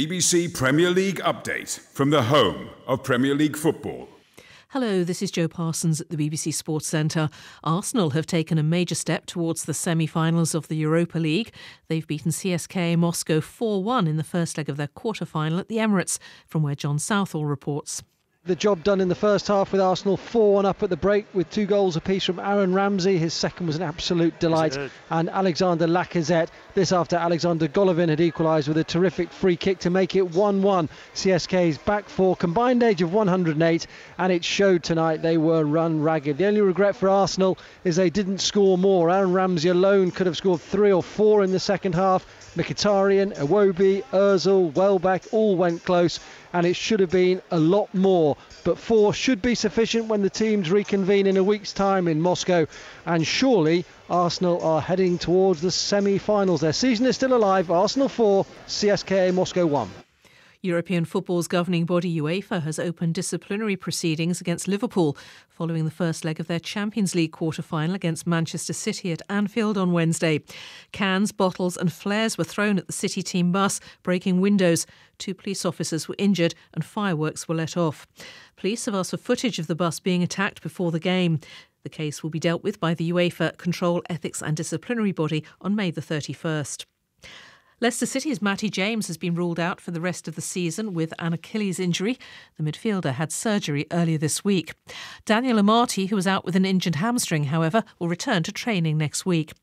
BBC Premier League update from the home of Premier League football. Hello, this is Jo Parsons at the BBC Sports Centre. Arsenal have taken a major step towards the semi-finals of the Europa League. They've beaten CSKA Moscow 4-1 in the first leg of their quarter-final at the Emirates, from where John Southall reports. The job done in the first half with Arsenal 4-1 up at the break with 2 goals apiece from Aaron Ramsey. His second was an absolute delight. And Alexander Lacazette. This after Alexander Golovin had equalised with a terrific free kick to make it 1-1. CSK's back four, combined age of 108, and it showed tonight they were run ragged. The only regret for Arsenal is they didn't score more. Aaron Ramsey alone could have scored 3 or 4 in the second half. Mkhitaryan, Iwobi, Ozil, Welbeck all went close, and it should have been a lot more. But 4 should be sufficient when the teams reconvene in a week's time in Moscow. And surely Arsenal are heading towards the semi-finals. Their season is still alive. Arsenal 4, CSKA Moscow 1. European football's governing body UEFA has opened disciplinary proceedings against Liverpool following the first leg of their Champions League quarter-final against Manchester City at Anfield on Wednesday. Cans, bottles and flares were thrown at the City team bus, breaking windows. 2 police officers were injured and fireworks were let off. Police have asked for footage of the bus being attacked before the game. The case will be dealt with by the UEFA Control, Ethics and Disciplinary Body on May the 31st. Leicester City's Matty James has been ruled out for the rest of the season with an Achilles injury. The midfielder had surgery earlier this week. Daniel Amati, who was out with an injured hamstring, however, will return to training next week.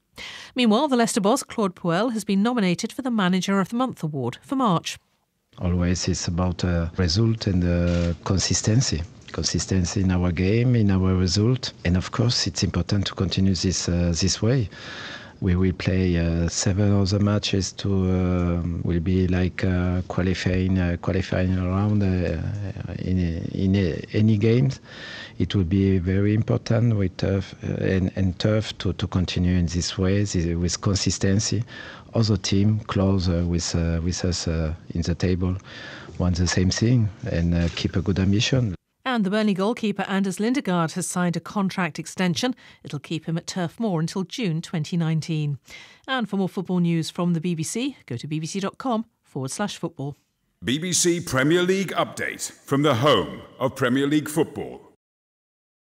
Meanwhile, the Leicester boss, Claude Puel, has been nominated for the Manager of the Month award for March. Always it's about result and consistency. Consistency in our game, in our result. And of course, it's important to continue this way. We will play 7 other matches will be like qualifying around in any games. It will be very important with tough to continue in this way with consistency. Other team close with us in the table want the same thing and keep a good ambition. And the Burnley goalkeeper Anders Lindegaard has signed a contract extension. It'll keep him at Turf Moor until June 2019. And for more football news from the BBC, go to bbc.com/football. BBC Premier League update from the home of Premier League football.